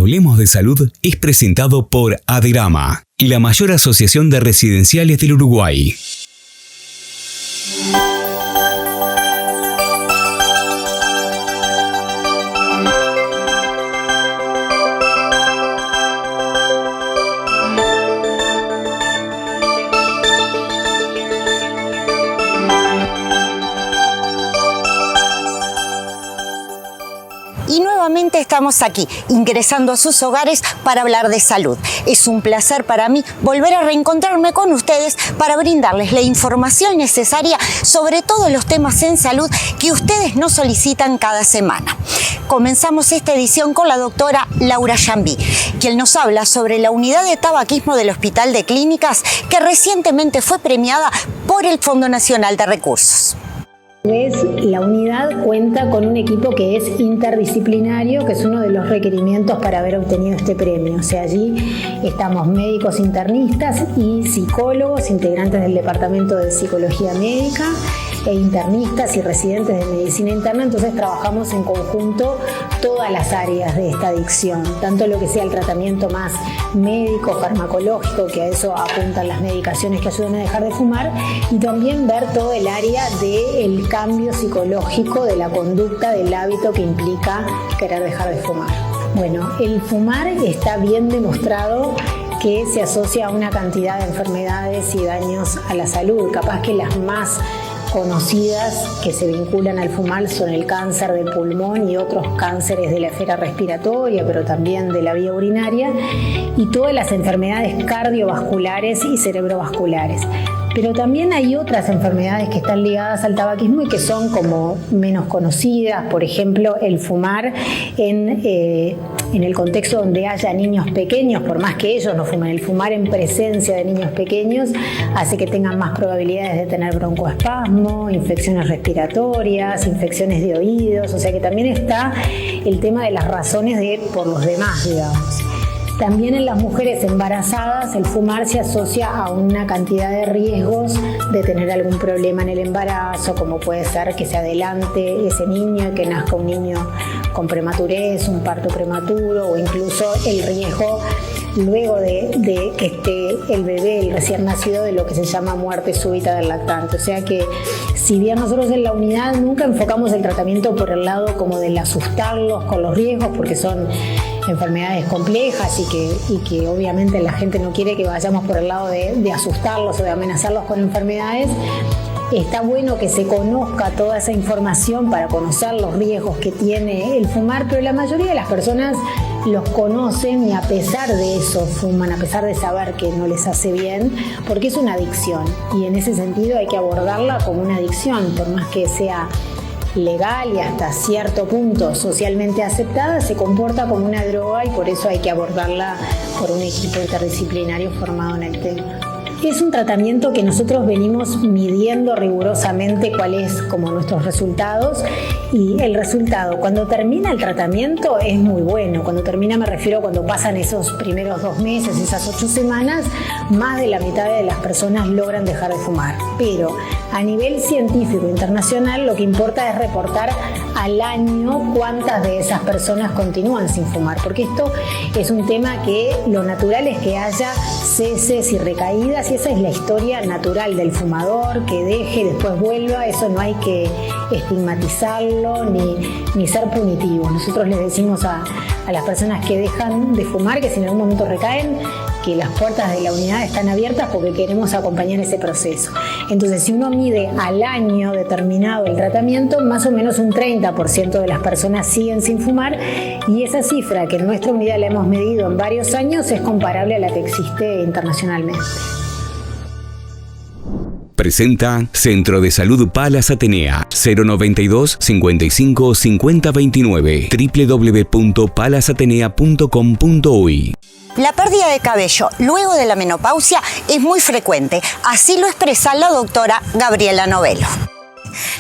Hablemos de Salud es presentado por Aderama, la mayor asociación de residenciales del Uruguay. Y nuevamente estamos aquí, ingresando a sus hogares para hablar de salud. Es un placer para mí volver a reencontrarme con ustedes para brindarles la información necesaria sobre todos los temas en salud que ustedes nos solicitan cada semana. Comenzamos esta edición con la doctora Laura Jambí, quien nos habla sobre la unidad de tabaquismo del Hospital de Clínicas que recientemente fue premiada por el Fondo Nacional de Recursos. La unidad cuenta con un equipo que es interdisciplinario, que es uno de los requerimientos para haber obtenido este premio. O sea, allí estamos médicos internistas y psicólogos, integrantes del Departamento de Psicología Médica, e internistas y residentes de medicina interna. Entonces trabajamos en conjunto todas las áreas de esta adicción, tanto lo que sea el tratamiento más médico, farmacológico, que a eso apuntan las medicaciones que ayudan a dejar de fumar, y también ver todo el área del cambio psicológico de la conducta, del hábito que implica querer dejar de fumar. Bueno, el fumar está bien demostrado que se asocia a una cantidad de enfermedades y daños a la salud. Capaz que las más conocidas que se vinculan al fumar son el cáncer de pulmón y otros cánceres de la esfera respiratoria, pero también de la vía urinaria, y todas las enfermedades cardiovasculares y cerebrovasculares. Pero también hay otras enfermedades que están ligadas al tabaquismo y que son como menos conocidas. Por ejemplo, el fumar en el contexto donde haya niños pequeños, por más que ellos no fumen, el fumar en presencia de niños pequeños hace que tengan más probabilidades de tener broncoespasmo, infecciones respiratorias, infecciones de oídos. O sea que también está el tema de las razones por los demás, digamos. También en las mujeres embarazadas el fumar se asocia a una cantidad de riesgos de tener algún problema en el embarazo, como puede ser que se adelante ese niño y que nazca un niño con prematurez, un parto prematuro, o incluso el riesgo luego de que esté el bebé, el recién nacido, de lo que se llama muerte súbita del lactante. O sea que si bien nosotros en la unidad nunca enfocamos el tratamiento por el lado como del asustarlos con los riesgos, porque son enfermedades complejas y que obviamente la gente no quiere que vayamos por el lado de asustarlos o de amenazarlos con enfermedades, está bueno que se conozca toda esa información para conocer los riesgos que tiene el fumar, pero la mayoría de las personas los conocen y a pesar de eso fuman, a pesar de saber que no les hace bien, porque es una adicción y en ese sentido hay que abordarla como una adicción, por más que sea legal y hasta cierto punto socialmente aceptada, se comporta como una droga y por eso hay que abordarla por un equipo interdisciplinario formado en el tema. Es un tratamiento que nosotros venimos midiendo rigurosamente cuál es como nuestros resultados, y el resultado cuando termina el tratamiento es muy bueno. Cuando termina me refiero a cuando pasan esos primeros 2 meses, esas 8 semanas, más de la mitad de las personas logran dejar de fumar. Pero a nivel científico internacional lo que importa es reportar al año cuántas de esas personas continúan sin fumar, porque esto es un tema que lo natural es que haya ceses y recaídas, y esa es la historia natural del fumador, que deje y después vuelva. Eso no hay que estigmatizarlo ni ser punitivo. Nosotros les decimos a las personas que dejan de fumar que si en algún momento recaen, que las puertas de la unidad están abiertas porque queremos acompañar ese proceso. Entonces, si uno mide al año determinado el tratamiento, más o menos un 30% de las personas siguen sin fumar, y esa cifra que en nuestra unidad la hemos medido en varios años es comparable a la que existe internacionalmente. Presenta Centro de Salud Palas Atenea, 092 55 50 29, www.palasatenea.com.uy. La pérdida de cabello luego de la menopausia es muy frecuente, así lo expresa la doctora Gabriela Novello.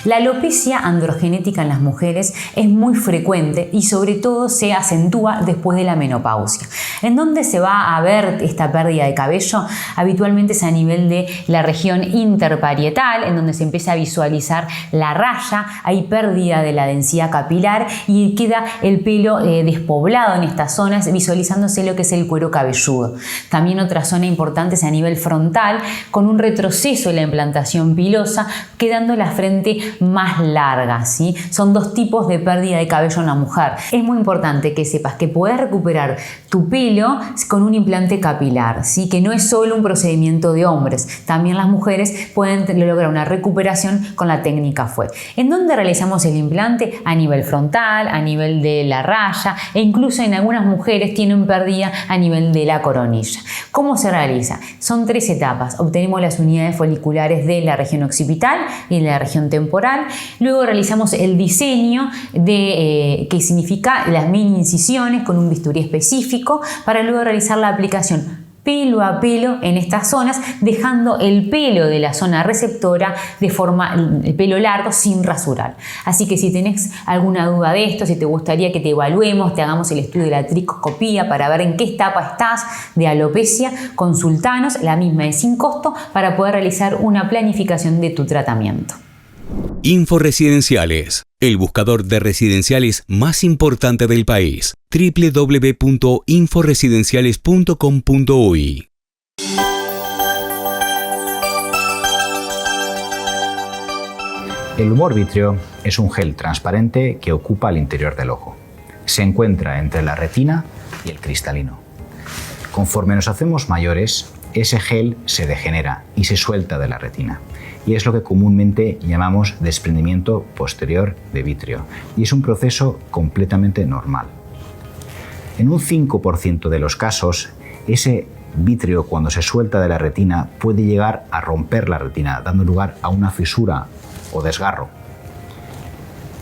La alopecia androgenética en las mujeres es muy frecuente y sobre todo se acentúa después de la menopausia. ¿En dónde se va a ver esta pérdida de cabello? Habitualmente es a nivel de la región interparietal, en donde se empieza a visualizar la raya, hay pérdida de la densidad capilar y queda el pelo despoblado en estas zonas, visualizándose lo que es el cuero cabelludo. También otra zona importante es a nivel frontal, con un retroceso de la implantación pilosa, quedando la frente más larga, ¿sí? Son dos tipos de pérdida de cabello en la mujer. Es muy importante que sepas que puedes recuperar tu pelo con un implante capilar, ¿sí? Que no es solo un procedimiento de hombres, también las mujeres pueden lograr una recuperación con la técnica FUE. ¿En dónde realizamos el implante? A nivel frontal, a nivel de la raya e incluso en algunas mujeres tienen pérdida a nivel de la coronilla. ¿Cómo se realiza? Son 3 etapas. Obtenemos las unidades foliculares de la región occipital y de la región temporal. Luego realizamos el diseño que significa las mini incisiones con un bisturí específico para luego realizar la aplicación pelo a pelo en estas zonas, dejando el pelo de la zona receptora de forma, el pelo largo sin rasurar. Así que si tenés alguna duda de esto, si te gustaría que te evaluemos, te hagamos el estudio de la tricoscopía para ver en qué etapa estás de alopecia, consultanos, la misma es sin costo para poder realizar una planificación de tu tratamiento. Inforesidenciales, el buscador de residenciales más importante del país. www.inforesidenciales.com.uy. El humor vítreo es un gel transparente que ocupa el interior del ojo. Se encuentra entre la retina y el cristalino. Conforme nos hacemos mayores, ese gel se degenera y se suelta de la retina. Y es lo que comúnmente llamamos desprendimiento posterior de vítreo. Y es un proceso completamente normal. En un 5% de los casos, ese vítreo cuando se suelta de la retina puede llegar a romper la retina, dando lugar a una fisura o desgarro.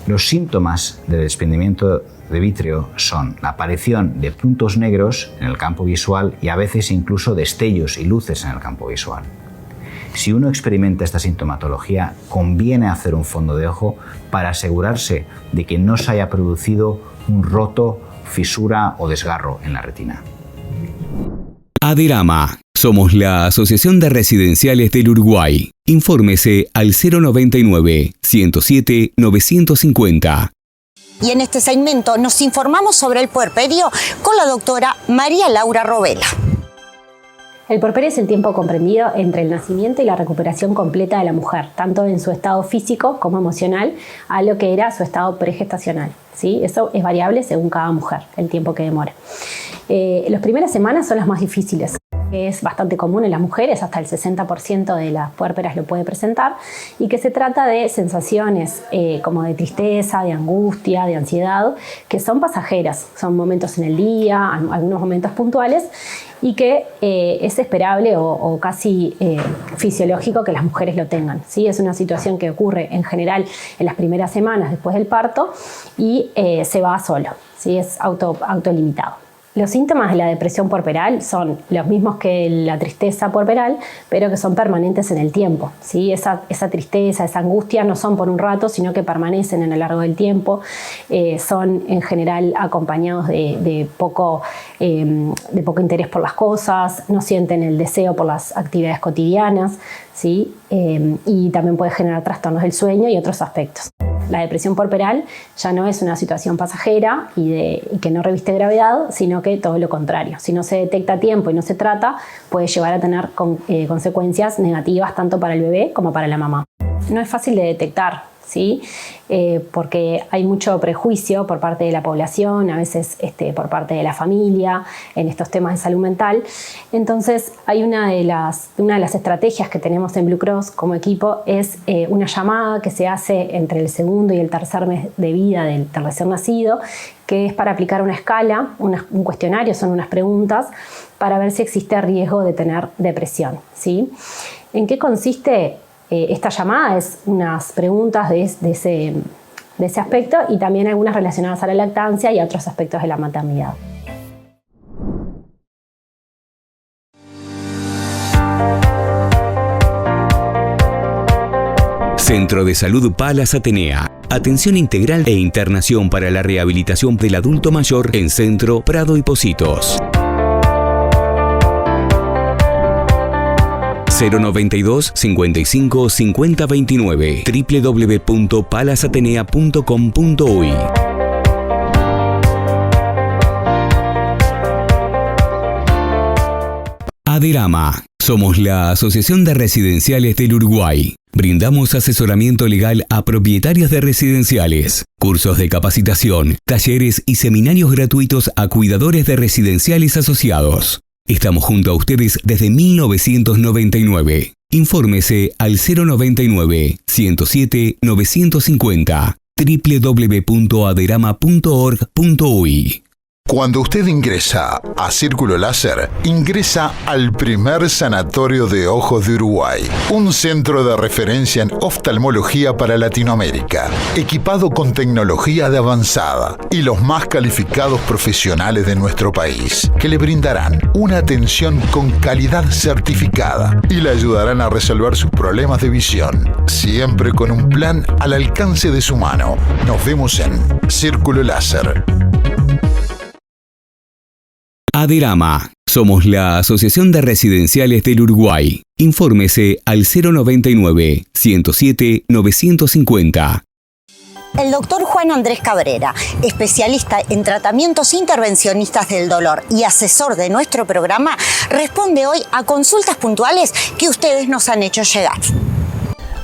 Los síntomas de desprendimiento de vítreo son la aparición de puntos negros en el campo visual y a veces incluso destellos y luces en el campo visual. Si uno experimenta esta sintomatología, conviene hacer un fondo de ojo para asegurarse de que no se haya producido un roto, fisura o desgarro en la retina. Adirama. Somos la Asociación de Residenciales del Uruguay. Infórmese al 099-107-950. Y en este segmento nos informamos sobre el puerperio con la doctora María Laura Robela. El puerperio es el tiempo comprendido entre el nacimiento y la recuperación completa de la mujer, tanto en su estado físico como emocional, a lo que era su estado pregestacional, ¿sí? Eso es variable según cada mujer, el tiempo que demora. Las primeras semanas son las más difíciles. Es bastante común en las mujeres, hasta el 60% de las puérperas lo puede presentar, y que se trata de sensaciones como de tristeza, de angustia, de ansiedad, que son pasajeras, son momentos en el día, algunos momentos puntuales, y que es esperable o casi fisiológico que las mujeres lo tengan, ¿sí? Es una situación que ocurre en general en las primeras semanas después del parto y se va solo, ¿sí? Es autolimitado. Los síntomas de la depresión puerperal son los mismos que la tristeza puerperal, pero que son permanentes en el tiempo, ¿sí? Esa tristeza, esa angustia no son por un rato, sino que permanecen a lo largo del tiempo. Son en general acompañados de poco interés por las cosas, no sienten el deseo por las actividades cotidianas, ¿sí? Y también puede generar trastornos del sueño y otros aspectos. La depresión puerperal ya no es una situación pasajera y que no reviste gravedad, sino que todo lo contrario. Si no se detecta a tiempo y no se trata, puede llevar a tener consecuencias negativas tanto para el bebé como para la mamá. No es fácil de detectar, ¿sí? Porque hay mucho prejuicio por parte de la población, a veces por parte de la familia, en estos temas de salud mental. Entonces, hay una de las estrategias que tenemos en Blue Cross como equipo es una llamada que se hace entre el segundo y el tercer mes de vida del recién nacido, que es para aplicar una escala, un cuestionario, son unas preguntas, para ver si existe riesgo de tener depresión, ¿sí? ¿En qué consiste? Esta llamada es unas preguntas de ese aspecto y también algunas relacionadas a la lactancia y a otros aspectos de la maternidad. Centro de Salud Palas Atenea. Atención integral e internación para la rehabilitación del adulto mayor en Centro, Prado y Pocitos. 092 55 50 29 www.palasatenea.com.uy. Aderama. Somos la Asociación de Residenciales del Uruguay. Brindamos asesoramiento legal a propietarios de residenciales, cursos de capacitación, talleres y seminarios gratuitos a cuidadores de residenciales asociados. Estamos junto a ustedes desde 1999. Infórmese al 099 107 950 www.aderama.org.uy. Cuando usted ingresa a Círculo Láser, ingresa al primer sanatorio de ojos de Uruguay, un centro de referencia en oftalmología para Latinoamérica, equipado con tecnología de avanzada y los más calificados profesionales de nuestro país, que le brindarán una atención con calidad certificada y le ayudarán a resolver sus problemas de visión, siempre con un plan al alcance de su mano. Nos vemos en Círculo Láser. Aderama. Somos la Asociación de Residenciales del Uruguay. Infórmese al 099 107 950. El doctor Juan Andrés Cabrera, especialista en tratamientos intervencionistas del dolor y asesor de nuestro programa, responde hoy a consultas puntuales que ustedes nos han hecho llegar.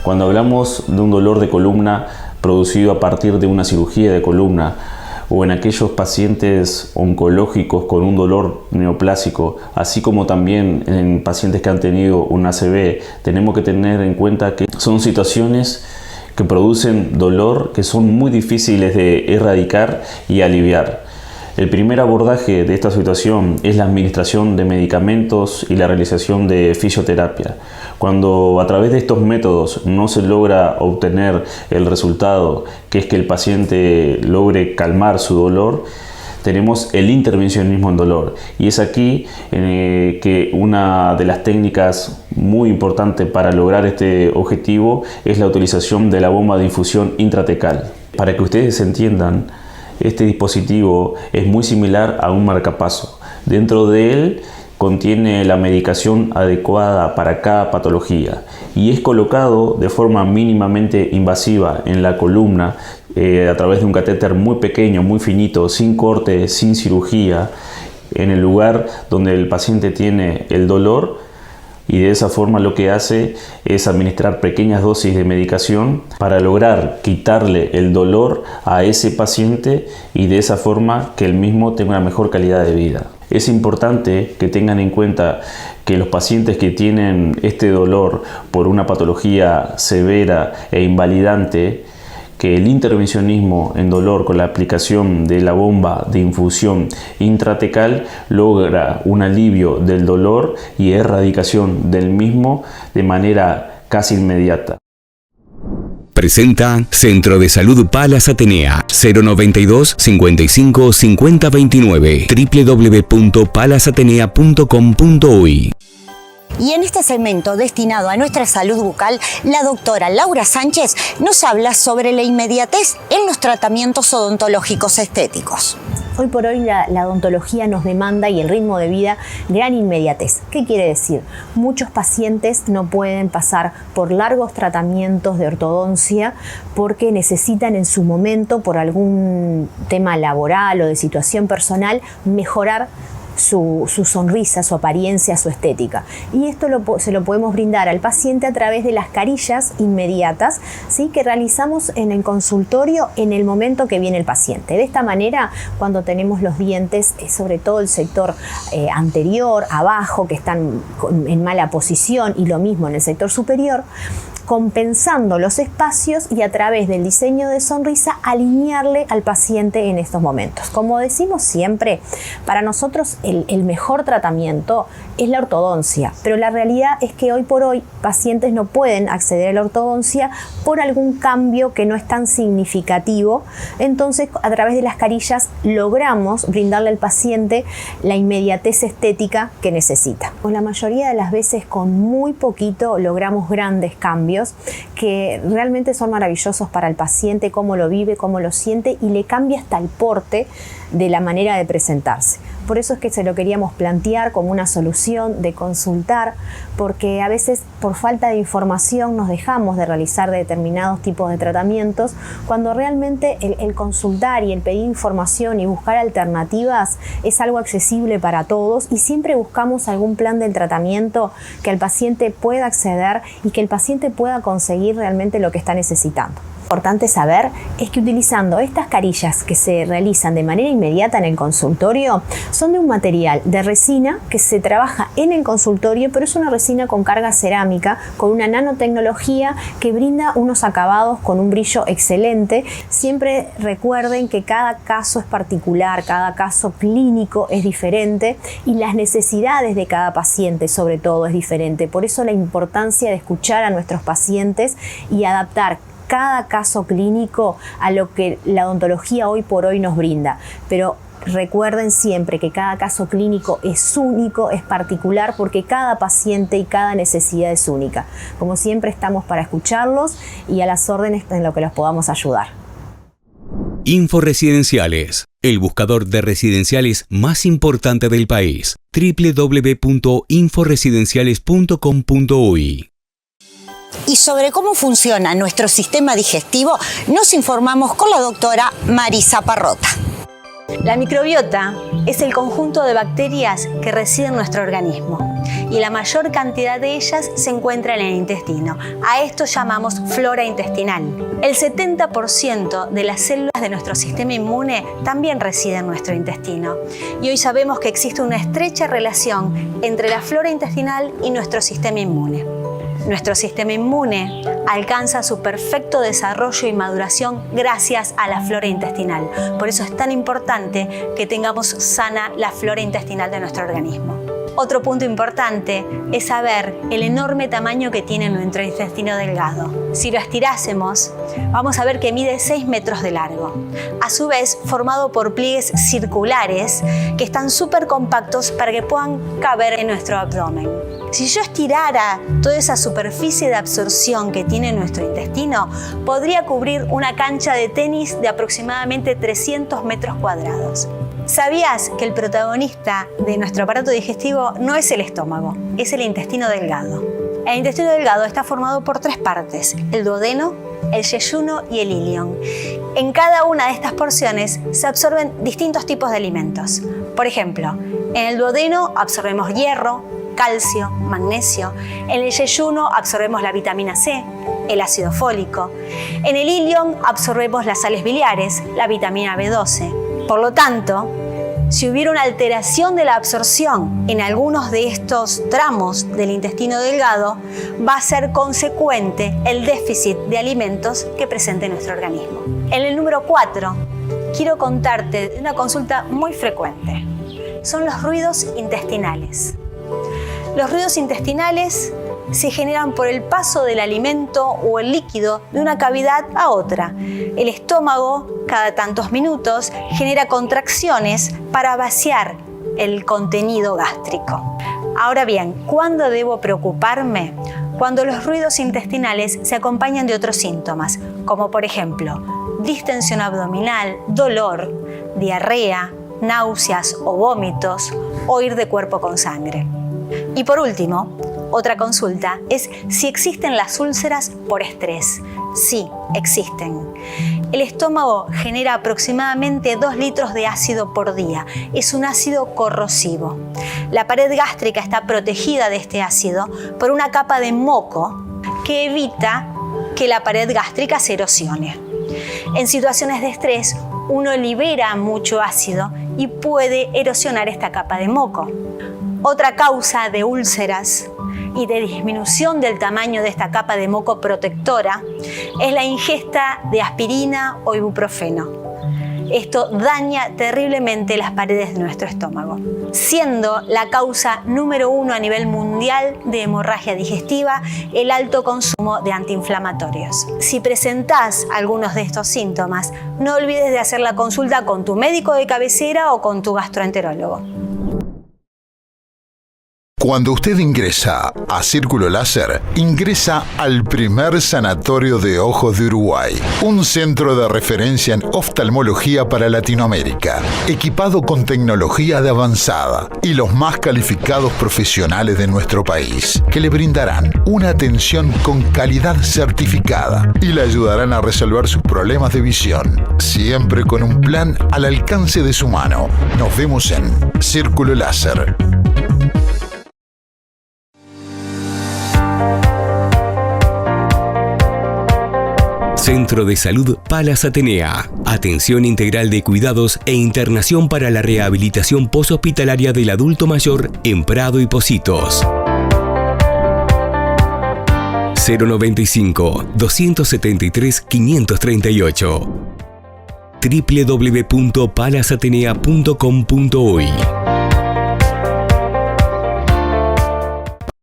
Cuando hablamos de un dolor de columna producido a partir de una cirugía de columna, o en aquellos pacientes oncológicos con un dolor neoplásico, así como también en pacientes que han tenido un ACV, tenemos que tener en cuenta que son situaciones que producen dolor que son muy difíciles de erradicar y aliviar. El primer abordaje de esta situación es la administración de medicamentos y la realización de fisioterapia. Cuando a través de estos métodos no se logra obtener el resultado, que es que el paciente logre calmar su dolor, tenemos el intervencionismo en dolor. Y es aquí que una de las técnicas muy importantes para lograr este objetivo es la utilización de la bomba de infusión intratecal. Para que ustedes entiendan, este dispositivo es muy similar a un marcapaso. Dentro de él contiene la medicación adecuada para cada patología y es colocado de forma mínimamente invasiva en la columna a través de un catéter muy pequeño, muy finito, sin corte, sin cirugía, en el lugar donde el paciente tiene el dolor, y de esa forma lo que hace es administrar pequeñas dosis de medicación para lograr quitarle el dolor a ese paciente y de esa forma que él mismo tenga una mejor calidad de vida. Es importante que tengan en cuenta que los pacientes que tienen este dolor por una patología severa e invalidante, que el intervencionismo en dolor con la aplicación de la bomba de infusión intratecal logra un alivio del dolor y erradicación del mismo de manera casi inmediata. Presenta Centro de Salud Palas Atenea, 092 55 50 29 www.palasatenea.com.uy. Y en este segmento destinado a nuestra salud bucal, la doctora Laura Sánchez nos habla sobre la inmediatez en los tratamientos odontológicos estéticos. Hoy por hoy la odontología nos demanda y el ritmo de vida gran inmediatez. ¿Qué quiere decir? Muchos pacientes no pueden pasar por largos tratamientos de ortodoncia porque necesitan en su momento, por algún tema laboral o de situación personal, mejorar su sonrisa, su apariencia, su estética. Y esto se lo podemos brindar al paciente a través de las carillas inmediatas, ¿sí?, que realizamos en el consultorio en el momento que viene el paciente. De esta manera, cuando tenemos los dientes, sobre todo el sector anterior, abajo, que están en mala posición, y lo mismo en el sector superior, compensando los espacios y a través del diseño de sonrisa alinearle al paciente en estos momentos. Como decimos siempre, para nosotros el mejor tratamiento es la ortodoncia, pero la realidad es que hoy por hoy pacientes no pueden acceder a la ortodoncia por algún cambio que no es tan significativo. Entonces, a través de las carillas logramos brindarle al paciente la inmediatez estética que necesita. La mayoría de las veces con muy poquito logramos grandes cambios comentarios que realmente son maravillosos para el paciente, cómo lo vive, cómo lo siente, y le cambia hasta el porte de la manera de presentarse. Por eso es que se lo queríamos plantear como una solución de consultar, porque a veces por falta de información nos dejamos de realizar determinados tipos de tratamientos, cuando realmente el consultar y el pedir información y buscar alternativas es algo accesible para todos, y siempre buscamos algún plan del tratamiento que el paciente pueda acceder y que el paciente pueda conseguir realmente lo que está necesitando. Importante saber es que utilizando estas carillas que se realizan de manera inmediata en el consultorio son de un material de resina que se trabaja en el consultorio, pero es una resina con carga cerámica, con una nanotecnología que brinda unos acabados con un brillo excelente. Siempre recuerden que cada caso es particular, cada caso clínico es diferente y las necesidades de cada paciente sobre todo es diferente. Por eso la importancia de escuchar a nuestros pacientes y adaptar cada caso clínico a lo que la odontología hoy por hoy nos brinda. Pero recuerden siempre que cada caso clínico es único, es particular, porque cada paciente y cada necesidad es única. Como siempre, estamos para escucharlos y a las órdenes en lo que los podamos ayudar. Inforesidenciales, el buscador de residenciales más importante del país. www.inforesidenciales.com.uy. Y sobre cómo funciona nuestro sistema digestivo, nos informamos con la doctora Marisa Parrota. La microbiota es el conjunto de bacterias que residen en nuestro organismo y la mayor cantidad de ellas se encuentra en el intestino. A esto llamamos flora intestinal. El 70% de las células de nuestro sistema inmune también residen en nuestro intestino. Y hoy sabemos que existe una estrecha relación entre la flora intestinal y nuestro sistema inmune. Nuestro sistema inmune alcanza su perfecto desarrollo y maduración gracias a la flora intestinal. Por eso es tan importante que tengamos sana la flora intestinal de nuestro organismo. Otro punto importante es saber el enorme tamaño que tiene nuestro intestino delgado. Si lo estirásemos, vamos a ver que mide 6 metros de largo. A su vez, formado por pliegues circulares que están súper compactos para que puedan caber en nuestro abdomen. Si yo estirara toda esa superficie de absorción que tiene nuestro intestino, podría cubrir una cancha de tenis de aproximadamente 300 metros cuadrados. ¿Sabías que el protagonista de nuestro aparato digestivo no es el estómago, es el intestino delgado? El intestino delgado está formado por 3 partes: el duodeno, el yeyuno y el ilion. En cada una de estas porciones se absorben distintos tipos de alimentos. Por ejemplo, en el duodeno absorbemos hierro, calcio, magnesio. En el yeyuno absorbemos la vitamina C, el ácido fólico. En el ilion absorbemos las sales biliares, la vitamina B12. Por lo tanto, si hubiera una alteración de la absorción en algunos de estos tramos del intestino delgado, va a ser consecuente el déficit de alimentos que presente nuestro organismo. En el número 4, quiero contarte de una consulta muy frecuente. Son los ruidos intestinales. Los ruidos intestinales se generan por el paso del alimento o el líquido de una cavidad a otra. El estómago, cada tantos minutos, genera contracciones para vaciar el contenido gástrico. Ahora bien, ¿cuándo debo preocuparme? Cuando los ruidos intestinales se acompañan de otros síntomas, como por ejemplo, distensión abdominal, dolor, diarrea, náuseas o vómitos, o ir de cuerpo con sangre. Y por último, otra consulta es si existen las úlceras por estrés. Sí, existen. El estómago genera aproximadamente 2 litros de ácido por día. Es un ácido corrosivo. La pared gástrica está protegida de este ácido por una capa de moco que evita que la pared gástrica se erosione. En situaciones de estrés, uno libera mucho ácido y puede erosionar esta capa de moco. Otra causa de úlceras y de disminución del tamaño de esta capa de moco protectora es la ingesta de aspirina o ibuprofeno. Esto daña terriblemente las paredes de nuestro estómago, siendo la causa número 1 a nivel mundial de hemorragia digestiva el alto consumo de antiinflamatorios. Si presentás algunos de estos síntomas, no olvides de hacer la consulta con tu médico de cabecera o con tu gastroenterólogo. Cuando usted ingresa a Círculo Láser, ingresa al primer sanatorio de ojos de Uruguay, un centro de referencia en oftalmología para Latinoamérica, equipado con tecnología de avanzada y los más calificados profesionales de nuestro país, que le brindarán una atención con calidad certificada y le ayudarán a resolver sus problemas de visión, siempre con un plan al alcance de su mano. Nos vemos en Círculo Láser. Centro de Salud Palas Atenea. Atención integral de cuidados e internación para la rehabilitación poshospitalaria del adulto mayor en Prado y Pocitos. 095-273-538. www.palasatenea.com.uy.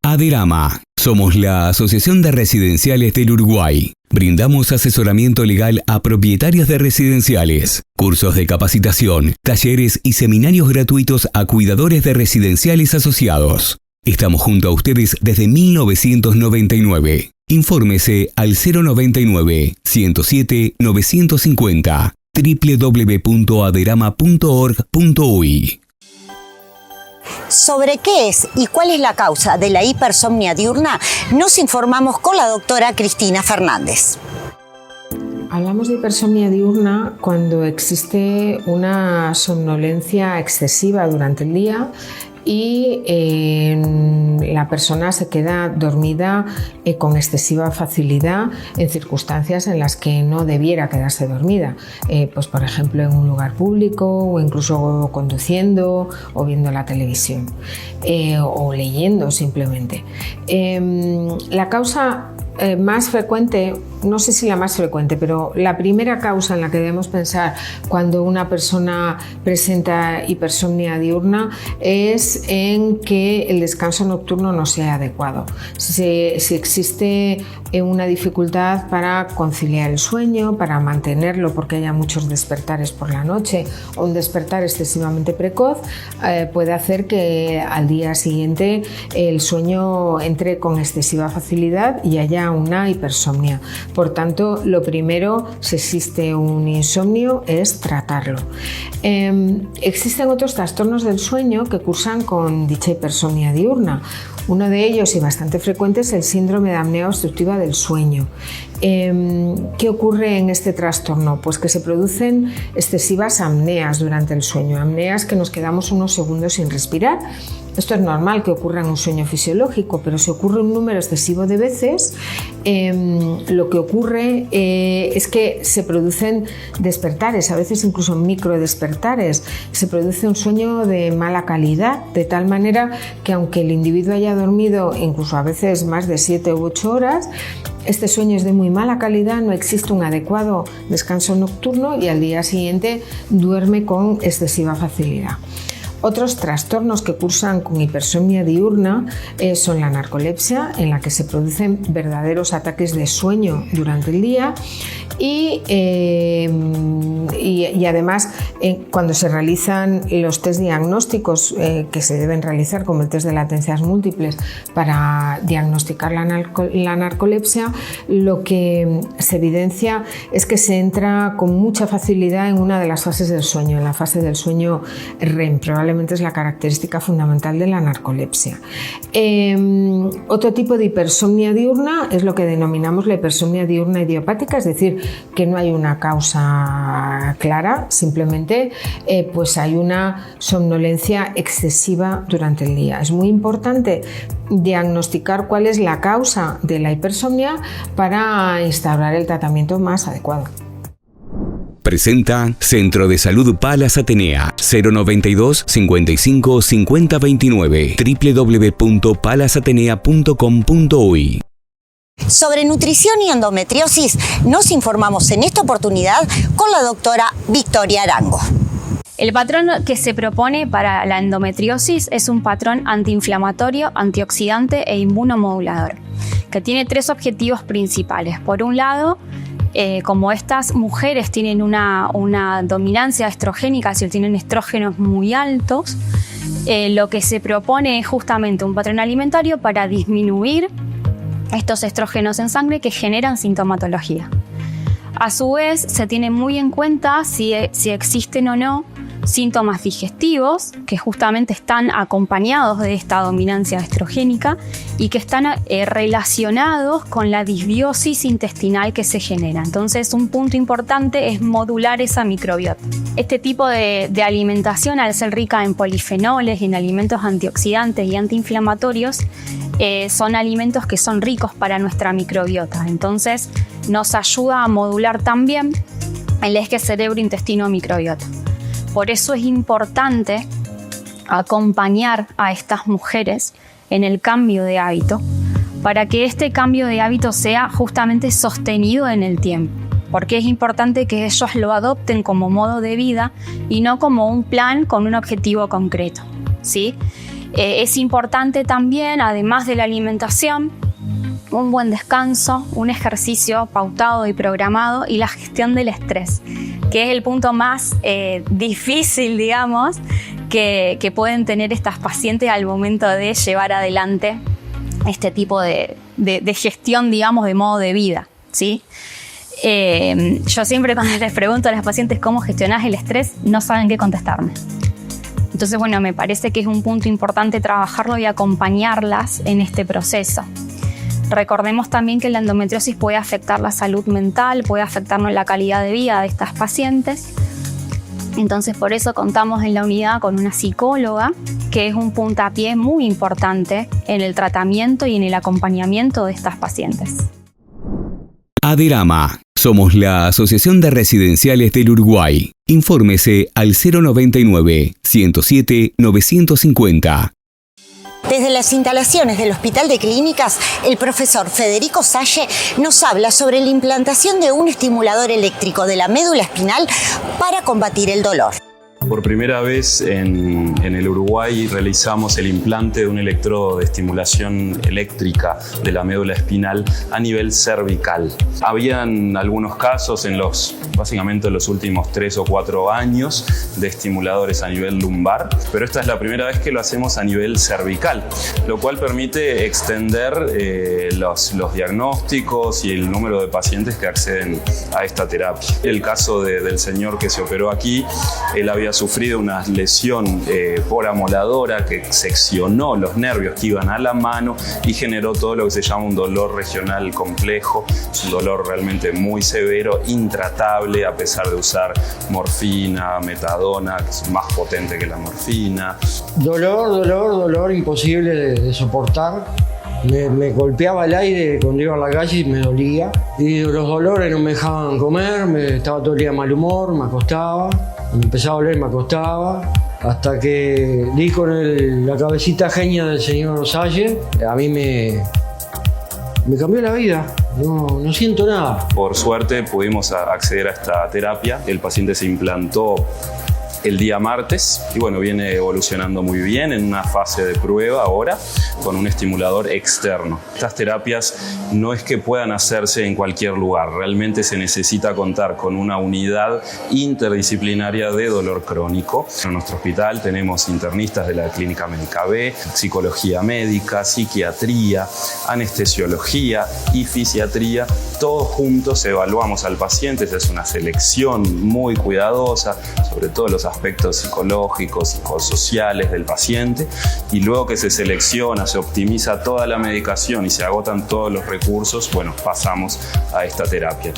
Aderama. Somos la Asociación de Residenciales del Uruguay. Brindamos asesoramiento legal a propietarios de residenciales, cursos de capacitación, talleres y seminarios gratuitos a cuidadores de residenciales asociados. Estamos junto a ustedes desde 1999. Infórmese al 099-107-950 www.aderama.org.uy. Sobre qué es y cuál es la causa de la hipersomnia diurna, nos informamos con la doctora Cristina Fernández. Hablamos de hipersomnia diurna cuando existe una somnolencia excesiva durante el día y la persona se queda dormida con excesiva facilidad en circunstancias en las que no debiera quedarse dormida, pues por ejemplo en un lugar público o incluso conduciendo o viendo la televisión o leyendo simplemente. La causa más frecuente, no sé si la más frecuente, pero la primera causa en la que debemos pensar cuando una persona presenta hipersomnia diurna es en que el descanso nocturno no sea adecuado. Si existe una dificultad para conciliar el sueño, para mantenerlo porque haya muchos despertares por la noche o un despertar excesivamente precoz, puede hacer que al día siguiente el sueño entre con excesiva facilidad y haya una hipersomnia. Por tanto, lo primero, si existe un insomnio, es tratarlo. Existen otros trastornos del sueño que cursan con dicha hipersomnia diurna. Uno de ellos, y bastante frecuente, es el síndrome de apnea obstructiva del sueño. ¿Qué ocurre en este trastorno? Pues que se producen excesivas apneas durante el sueño, apneas que nos quedamos unos segundos sin respirar. Esto es normal que ocurra en un sueño fisiológico, pero si ocurre un número excesivo de veces, lo que ocurre es que se producen despertares, a veces incluso microdespertares. Se produce un sueño de mala calidad, de tal manera que aunque el individuo haya dormido incluso a veces más de 7 u 8 horas, este sueño es de muy mala calidad, no existe un adecuado descanso nocturno y al día siguiente duerme con excesiva facilidad. Otros trastornos que cursan con hipersomnia diurna son la narcolepsia, en la que se producen verdaderos ataques de sueño durante el día y además cuando se realizan los test diagnósticos que se deben realizar, como el test de latencias múltiples para diagnosticar la narcolepsia, lo que se evidencia es que se entra con mucha facilidad en una de las fases del sueño, en la fase del sueño REM. Probablemente es la característica fundamental de la narcolepsia. Otro tipo de hipersomnia diurna es lo que denominamos la hipersomnia diurna idiopática, es decir, que no hay una causa clara, simplemente pues hay una somnolencia excesiva durante el día. Es muy importante diagnosticar cuál es la causa de la hipersomnia para instaurar el tratamiento más adecuado. Presenta Centro de Salud Palas Atenea, 092 55 50 29, www.palasatenea.com.uy. Sobre nutrición y endometriosis nos informamos en esta oportunidad con la doctora Victoria Arango. El patrón que se propone para la endometriosis es un patrón antiinflamatorio, antioxidante e inmunomodulador, que tiene 3 objetivos principales. Por un lado, como estas mujeres tienen una dominancia estrogénica, es decir, tienen estrógenos muy altos, lo que se propone es justamente un patrón alimentario para disminuir estos estrógenos en sangre que generan sintomatología. A su vez, se tiene muy en cuenta si existen o no síntomas digestivos que justamente están acompañados de esta dominancia estrogénica y que están relacionados con la disbiosis intestinal que se genera. Entonces, un punto importante es modular esa microbiota. Este tipo de alimentación, al ser rica en polifenoles y en alimentos antioxidantes y antiinflamatorios, son alimentos que son ricos para nuestra microbiota. Entonces, nos ayuda a modular también el eje cerebro-intestino-microbiota. Por eso es importante acompañar a estas mujeres en el cambio de hábito, para que este cambio de hábito sea justamente sostenido en el tiempo. Porque es importante que ellos lo adopten como modo de vida y no como un plan con un objetivo concreto, ¿sí? Es importante también, además de la alimentación, un buen descanso, un ejercicio pautado y programado y la gestión del estrés, que es el punto más difícil, digamos, que pueden tener estas pacientes al momento de llevar adelante este tipo de gestión, digamos, de modo de vida, ¿sí? Yo siempre cuando les pregunto a las pacientes cómo gestionás el estrés, no saben qué contestarme. Entonces, bueno, me parece que es un punto importante trabajarlo y acompañarlas en este proceso. Recordemos también que la endometriosis puede afectar la salud mental, puede afectarnos la calidad de vida de estas pacientes. Entonces, por eso contamos en la unidad con una psicóloga, que es un puntapié muy importante en el tratamiento y en el acompañamiento de estas pacientes. Aderama. Somos la Asociación de Residenciales del Uruguay. Infórmese al 099-107-950. Desde las instalaciones del Hospital de Clínicas, el profesor Federico Salle nos habla sobre la implantación de un estimulador eléctrico de la médula espinal para combatir el dolor. Por primera vez en el Uruguay realizamos el implante de un electrodo de estimulación eléctrica de la médula espinal a nivel cervical. Habían algunos casos básicamente en los últimos 3 o 4 años de estimuladores a nivel lumbar, pero esta es la primera vez que lo hacemos a nivel cervical, lo cual permite extender los diagnósticos y el número de pacientes que acceden a esta terapia. El caso del señor que se operó aquí, él había sufrido una lesión por amoladora que seccionó los nervios que iban a la mano y generó todo lo que se llama un dolor regional complejo, un dolor realmente muy severo, intratable a pesar de usar morfina, metadona, que es más potente que la morfina. Dolor imposible de soportar. Me golpeaba el aire cuando iba a la calle y me dolía. Y los dolores no me dejaban comer, estaba todo el día de mal humor, me acostaba. Me empezaba a doler, me acostaba. Hasta que di con la cabecita genia del señor Salle. A mí me cambió la vida. No siento nada. Por suerte pudimos acceder a esta terapia. El paciente se implantó el día martes y bueno, viene evolucionando muy bien en una fase de prueba ahora con un estimulador externo. Estas terapias no es que puedan hacerse en cualquier lugar, realmente se necesita contar con una unidad interdisciplinaria de dolor crónico. En nuestro hospital tenemos internistas de la Clínica Médica B, psicología médica, psiquiatría, anestesiología y fisiatría. Todos juntos evaluamos al paciente, es una selección muy cuidadosa, sobre todo los aspectos psicológicos, psicosociales del paciente, y luego que se selecciona, se optimiza toda la medicación y se agotan todos los recursos, bueno, pasamos a esta terapia.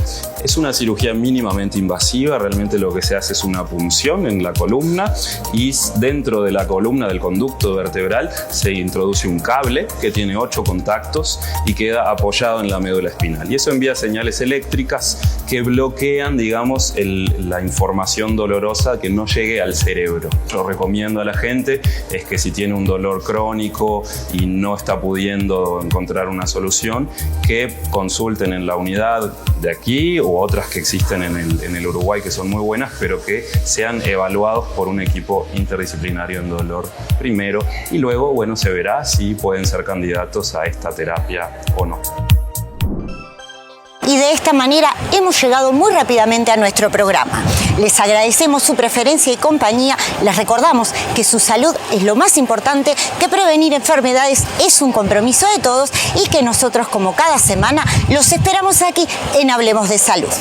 Es una cirugía mínimamente invasiva, realmente lo que se hace es una punción en la columna y dentro de la columna del conducto vertebral se introduce un cable que tiene 8 contactos y queda apoyado en la médula espinal, y eso envía señales eléctricas que bloquean, digamos, la información dolorosa que no llegue al cerebro. Yo recomiendo a la gente es que si tiene un dolor crónico y no está pudiendo encontrar una solución, que consulten en la unidad de aquí o otras que existen en el Uruguay que son muy buenas, pero que sean evaluados por un equipo interdisciplinario en dolor primero y luego, bueno, se verá si pueden ser candidatos a esta terapia o no. Y de esta manera hemos llegado muy rápidamente a nuestro programa. Les agradecemos su preferencia y compañía. Les recordamos que su salud es lo más importante, que prevenir enfermedades es un compromiso de todos y que nosotros, como cada semana, los esperamos aquí en Hablemos de Salud.